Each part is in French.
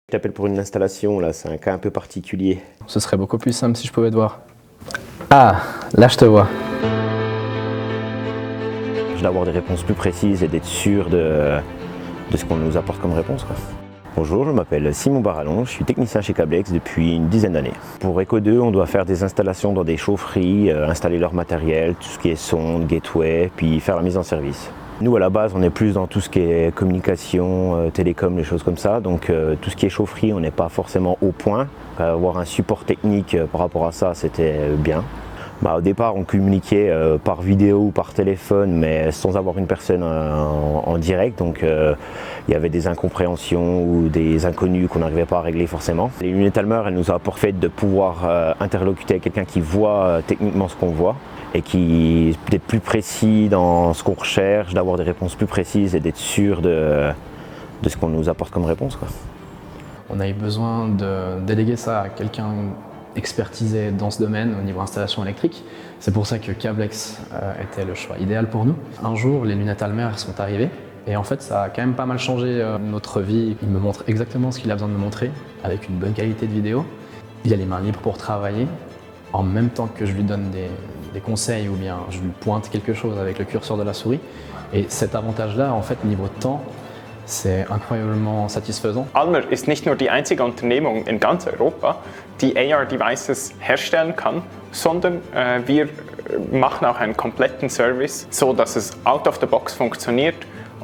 Je t'appelle pour une installation, là, c'est un cas un peu particulier. Ce serait beaucoup plus simple si je pouvais te voir. Ah, là je te vois. Je dois avoir des réponses plus précises et d'être sûr de ce qu'on nous apporte comme réponse, quoi. Bonjour, je m'appelle Simon Barallon, je suis technicien chez Cablex depuis une dizaine d'années. Pour Eco2, on doit faire des installations dans des chaufferies, installer leur matériel, tout ce qui est sonde, gateway, puis faire la mise en service. Nous, à la base, on est plus dans tout ce qui est communication, télécom, les choses comme ça. Donc, tout ce qui est chaufferie, on n'est pas forcément au point. Avoir un support technique par rapport à ça, c'était bien. Au départ, on communiquait par vidéo ou par téléphone, mais sans avoir une personne en direct. Donc, il y avait des incompréhensions ou des inconnus qu'on n'arrivait pas à régler forcément. Les lunettes Almer, elles nous ont apporté de pouvoir interlocuter avec quelqu'un qui voit techniquement ce qu'on voit et qui est d'être plus précis dans ce qu'on recherche, d'avoir des réponses plus précises et d'être sûr de ce qu'on nous apporte comme réponse, quoi. On a eu besoin de déléguer ça à quelqu'un expertisé dans ce domaine au niveau installation électrique. C'est pour ça que Cablex était le choix idéal pour nous. Un jour, les lunettes Almer sont arrivées et en fait, ça a quand même pas mal changé notre vie. Il me montre exactement ce qu'il a besoin de me montrer avec une bonne qualité de vidéo. Il a les mains libres pour travailler en même temps que je lui donne des conseils ou bien je lui pointe quelque chose avec le curseur de la souris. Et cet avantage-là, en fait, niveau temps, c'est incroyablement satisfaisant. Almer ist nicht nur die einzige Unternehmung in ganz Europa, die AR-Devices herstellen kann, sondern wir machen auch einen kompletten Service, so dass es out of the box funktioniert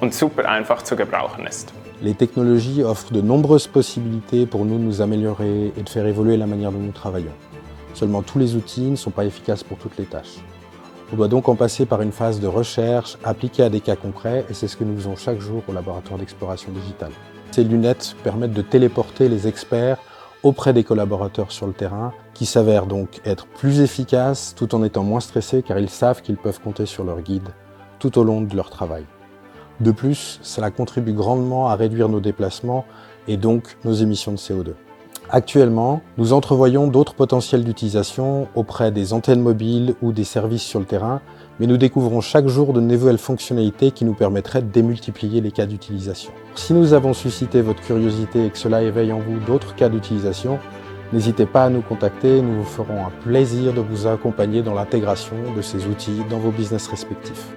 und super einfach zu gebrauchen ist. Les technologies offrent de nombreuses possibilités pour nous améliorer et de faire évoluer la manière dont nous travaillons. Seulement, tous les outils ne sont pas efficaces pour toutes les tâches. On doit donc en passer par une phase de recherche appliquée à des cas concrets et c'est ce que nous faisons chaque jour au laboratoire d'exploration digitale. Ces lunettes permettent de téléporter les experts auprès des collaborateurs sur le terrain qui s'avèrent donc être plus efficaces tout en étant moins stressés car ils savent qu'ils peuvent compter sur leur guide tout au long de leur travail. De plus, cela contribue grandement à réduire nos déplacements et donc nos émissions de CO2. Actuellement, nous entrevoyons d'autres potentiels d'utilisation auprès des antennes mobiles ou des services sur le terrain, mais nous découvrons chaque jour de nouvelles fonctionnalités qui nous permettraient de démultiplier les cas d'utilisation. Si nous avons suscité votre curiosité et que cela éveille en vous d'autres cas d'utilisation, n'hésitez pas à nous contacter, nous vous ferons un plaisir de vous accompagner dans l'intégration de ces outils dans vos business respectifs.